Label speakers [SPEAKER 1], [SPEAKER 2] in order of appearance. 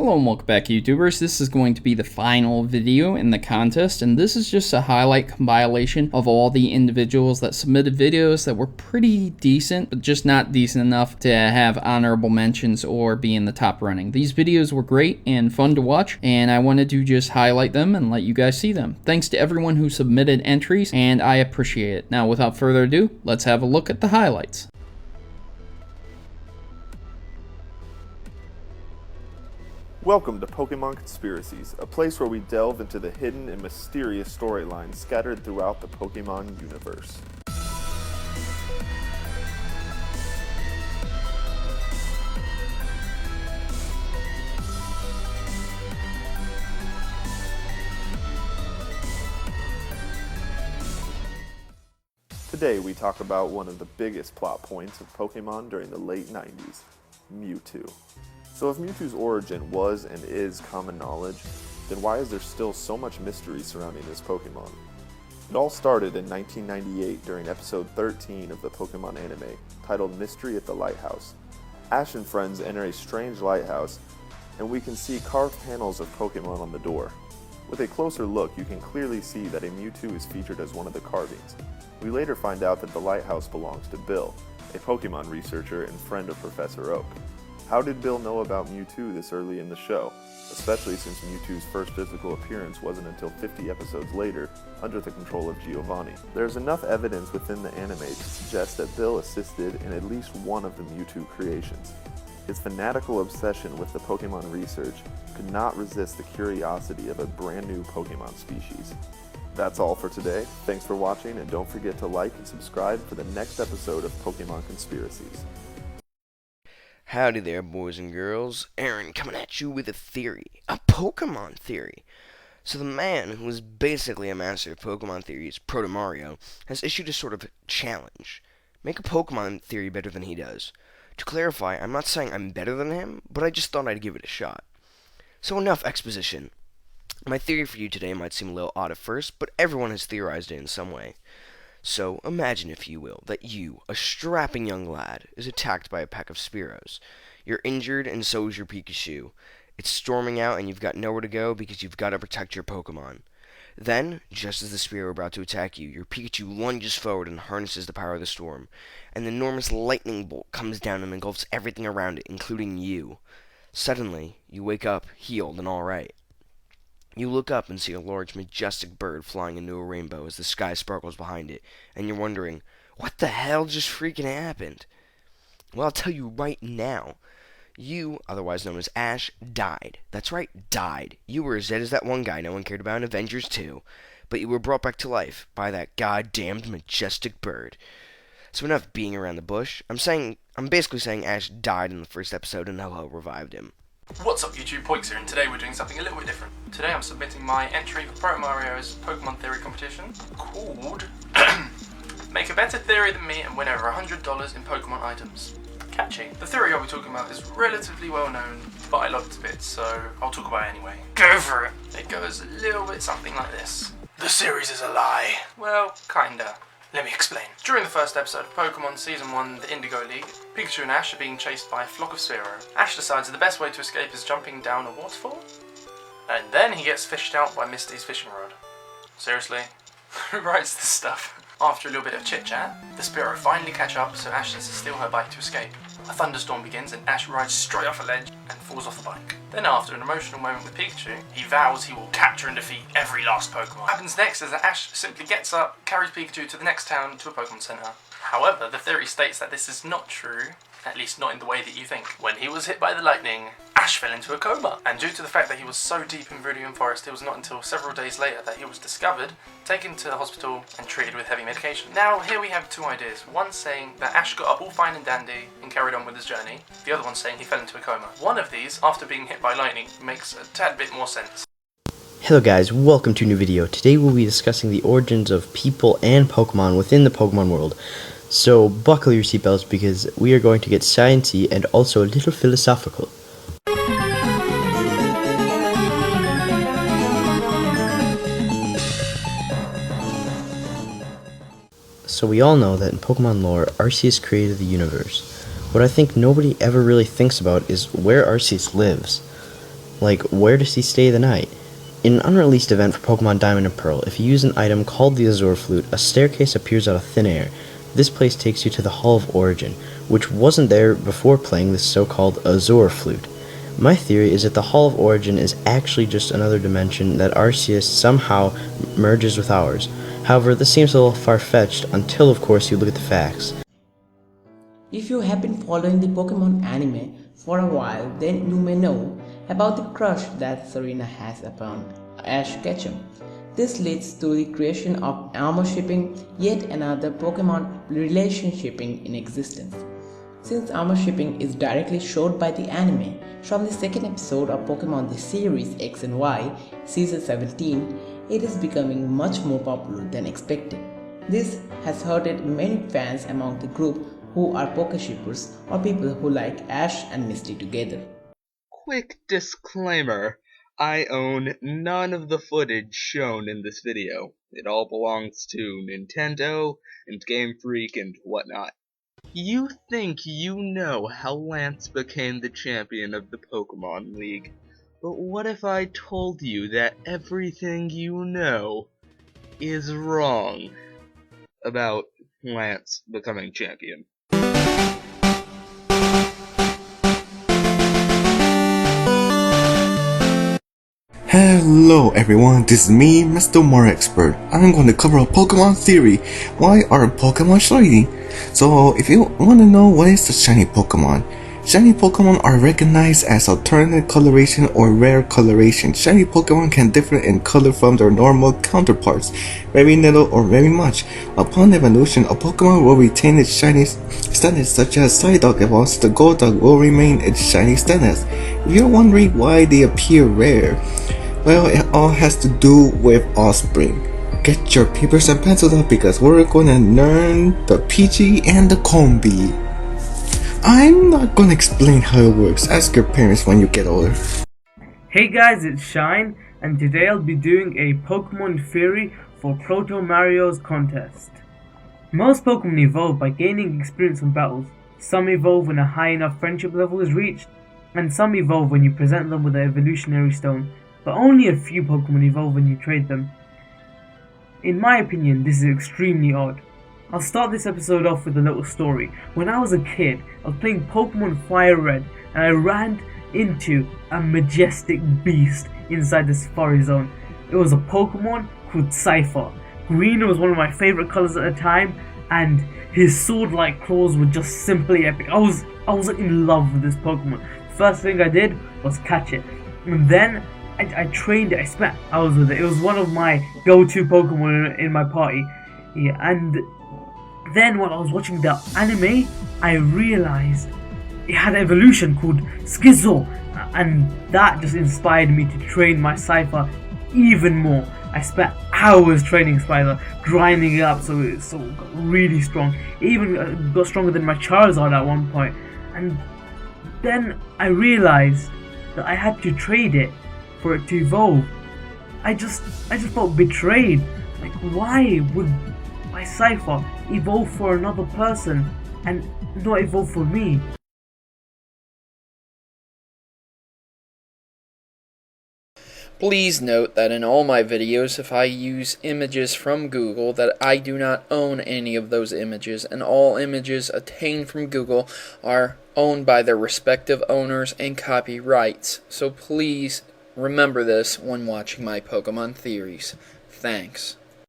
[SPEAKER 1] Hello and welcome back, YouTubers. This is going to be the final video in the contest, and this is just a highlight compilation of all the individuals that submitted videos that were pretty decent, but just not decent enough to have honorable mentions or be in the top running. These videos were great and fun to watch, and I wanted to just highlight them and let you guys see them. Thanks to everyone who submitted entries, and I appreciate it. Now, without further ado, let's have a look at the highlights.
[SPEAKER 2] Welcome to Pokemon Conspiracies, a place where we delve into the hidden and mysterious storylines scattered throughout the Pokemon universe. Today we talk about one of the biggest plot points of Pokemon during the late 90s, Mewtwo. So if Mewtwo's origin was and is common knowledge, then why is there still so much mystery surrounding this Pokemon? It all started in 1998 during episode 13 of the Pokemon anime, titled Mystery at the Lighthouse. Ash and friends enter a strange lighthouse, and we can see carved panels of Pokemon on the door. With a closer look, you can clearly see that a Mewtwo is featured as one of the carvings. We later find out that the lighthouse belongs to Bill, a Pokemon researcher and friend of Professor Oak. How did Bill know about Mewtwo this early in the show, especially since Mewtwo's first physical appearance wasn't until 50 episodes later, under the control of Giovanni? There's enough evidence within the anime to suggest that Bill assisted in at least one of the Mewtwo creations. His fanatical obsession with the Pokemon research could not resist the curiosity of a brand new Pokemon species. That's all for today. Thanks for watching, and don't forget to like and subscribe for the next episode of Pokemon Conspiracies.
[SPEAKER 3] Howdy there, boys and girls. Aaron coming at you with a theory. A Pokemon theory. So the man who is basically a master of Pokemon theories, Protomario, has issued a sort of challenge. Make a Pokemon theory better than he does. To clarify, I'm not saying I'm better than him, but I just thought I'd give it a shot. So enough exposition. My theory for you today might seem a little odd at first, but everyone has theorized it in some way. So, imagine, if you will, that you, a strapping young lad, is attacked by a pack of Spearows. You're injured, and so is your Pikachu. It's storming out, and you've got nowhere to go because you've got to protect your Pokemon. Then, just as the Spearow are about to attack you, your Pikachu lunges forward and harnesses the power of the storm. An enormous lightning bolt comes down and engulfs everything around it, including you. Suddenly, you wake up, healed and alright. You look up and see a large, majestic bird flying into a rainbow as the sky sparkles behind it, and you're wondering, what the hell just freaking happened? Well, I'll tell you right now. You, otherwise known as Ash, died. That's right, died. You were as dead as that one guy no one cared about in Avengers 2. But you were brought back to life by that goddamned majestic bird. So enough being around the bush. I'm basically saying Ash died in the first episode and Hello revived him.
[SPEAKER 4] What's up, YouTube? Poix here, and today we're doing something a little bit different. Today I'm submitting my entry for Protomario's Pokemon Theory competition called Make a Better Theory Than Me and Win Over $100 in Pokemon Items. Catchy. The theory I'll be talking about is relatively well known, but I love it a bit, so I'll talk about it anyway. Go for it! It goes a little bit something like this. The series is a lie. Well, kinda. Let me explain. During the first episode of Pokemon Season 1, the Indigo League, Pikachu and Ash are being chased by a flock of Spearow. Ash decides that the best way to escape is jumping down a waterfall, and then he gets fished out by Misty's fishing rod. Seriously? Who writes this stuff? After a little bit of chit-chat, the Spearow finally catch up, so Ash has to steal her bike to escape. A thunderstorm begins and Ash rides straight off a ledge and falls off the bike. Then after an emotional moment with Pikachu, he vows he will capture and defeat every last Pokemon. What happens next is that Ash simply gets up, carries Pikachu to the next town to a Pokemon Center. However, the theory states that this is not true, at least not in the way that you think. When he was hit by the lightning, Ash fell into a coma, and due to the fact that he was so deep in Viridian Forest, it was not until several days later that he was discovered, taken to the hospital, and treated with heavy medication. Now, here we have two ideas. One saying that Ash got up all fine and dandy and carried on with his journey. The other one saying he fell into a coma. One of these, after being hit by lightning, makes a tad bit more sense.
[SPEAKER 5] Hello guys, welcome to a new video. Today we'll be discussing the origins of people and Pokemon within the Pokemon world. So buckle your seatbelts because we are going to get sciencey and also a little philosophical. So we all know that in Pokemon lore, Arceus created the universe. What I think nobody ever really thinks about is where Arceus lives. Like, where does he stay the night? In an unreleased event for Pokemon Diamond and Pearl, if you use an item called the Azure Flute, a staircase appears out of thin air. This place takes you to the Hall of Origin, which wasn't there before playing this so-called Azure Flute. My theory is that the Hall of Origin is actually just another dimension that Arceus somehow merges with ours. However, this seems a little far-fetched until, of course, you look at the facts.
[SPEAKER 6] If you have been following the Pokemon anime for a while, then you may know about the crush that Serena has upon Ash Ketchum. This leads to the creation of armor shipping, yet another Pokemon relationshiping in existence. Since armor shipping is directly showed by the anime from the second episode of Pokemon the series X and Y, season 17, it is becoming much more popular than expected. This has hurted many fans among the group who are Pokeshippers or people who like Ash and Misty together.
[SPEAKER 7] Quick disclaimer, I own none of the footage shown in this video. It all belongs to Nintendo and Game Freak and whatnot. You think you know how Lance became the champion of the Pokemon League, but what if I told you that everything you know is wrong about Lance becoming champion?
[SPEAKER 8] Hello everyone, this is me, Mr. More Expert. I'm going to cover a Pokemon theory. Why are Pokemon shiny? So if you want to know what is the shiny Pokemon, shiny Pokemon are recognized as alternate coloration or rare coloration. Shiny Pokemon can differ in color from their normal counterparts, very little or very much. Upon evolution, a Pokemon will retain its shiny status, such as Psyduck evolves, the Golduck will remain its shiny status. If you're wondering why they appear rare, well, it all has to do with offspring. Get your papers and pencils out because we're gonna learn the PG and the Combi. I'm not gonna explain how it works. Ask your parents when you get older.
[SPEAKER 9] Hey guys, it's Shine, and today I'll be doing a Pokemon theory for Protomario's contest. Most Pokemon evolve by gaining experience in battles. Some evolve when a high enough friendship level is reached, and some evolve when you present them with an evolutionary stone, but only a few Pokemon evolve when you trade them. In my opinion, this is extremely odd. I'll start this episode off with a little story. When I was a kid, I was playing Pokemon Fire Red, and I ran into a majestic beast inside the Safari Zone. It was a Pokemon called Cypher. Green was one of my favorite colors at the time, and his sword-like claws were just simply epic. I was in love with this Pokemon. First thing I did was catch it, and then I trained it. I spent hours with it. It was one of my go-to Pokemon in my party. Yeah, and then while I was watching the anime, I realized it had an evolution called Schizo, and that just inspired me to train my Cypher even more. I spent hours training Cypher, grinding it up so it got really strong. It even got stronger than my Charizard at one point. And then I realized that I had to trade it for it to evolve. I just felt betrayed. Like, why would my Cypher evolve for another person and not evolve for me?
[SPEAKER 1] Please note that in all my videos, if I use images from Google, that I do not own any of those images, and all images obtained from Google are owned by their respective owners and copyrights. So please remember this when watching my Pokemon theories. Thanks.